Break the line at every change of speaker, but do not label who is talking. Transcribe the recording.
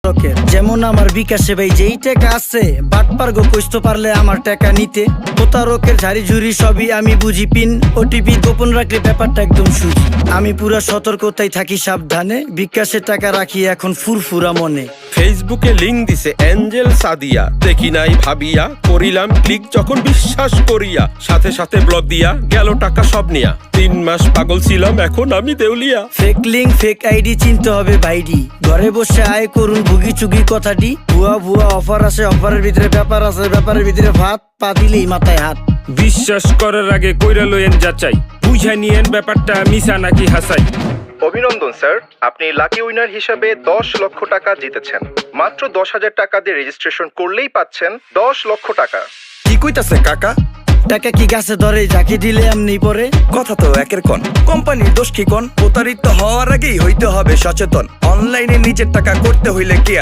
ফটকের। যেমন আমার বিকাশে ভাই যেই টাকা আছে, বাটপার গো কইতে পারলে আমার টাকা নিতে। প্রতারকের ঝাড়ি ঝুড়ি সবই আমি বুঝি, পিন ওটিপি গোপন রাখলে ব্যাপারটা একদম সুজি। আমি পুরা সতর্কতায় থাকি সাবধানে, বিকাশের টাকা রাখি এখন ফুরফুরা মনে।
ফেসবুকে লিংক দিছে এঞ্জেল সাদিয়া, দেখি নাই ভাবিয়া করিলাম ক্লিক যখন বিশ্বাস করিয়া, সাথে সাথে ব্লক দিয়া গেল টাকা সব নিয়া। 3 মাস পাগল ছিলাম এখন আমি দেউলিয়া।
ফেক লিঙ্ক ফেক আইডি চিনতে হবে ভাইডি, ঘরে বসে আয় করুন ভুগি চুগি কথাটি। ভুয়া ভুয়া অফার আছে, অফারের ভিতরে ব্যাপার আছে, ব্যাপারের ভিতরে ভাত, পা দিলেই মাথায় হাত।
বিশ্বাস করার আগে কইরা লইয়েন যাচাই, বুঝা নিয়েন ব্যাপারটা মিছা নাকি হাসাই।
অভিনন্দন স্যার, আপনি লাকি উইনার হিসাবে 10 লক্ষ টাকা জিতেছেন। মাত্র 10,000 টাকা দিয়ে রেজিস্ট্রেশন করলেই পাচ্ছেন 10 লক্ষ টাকা।
কি কইতাছে কাকা?
টাকা কি গাছে ধরে, যাকে দিলে এমনি পরে?
কথা তো একের কোন, কোম্পানির দোষ কি কোন? প্রতারিত হওয়ার আগেই হইতে হবে সচেতন। অনলাইনে নিজের টাকা করতে হইলে কি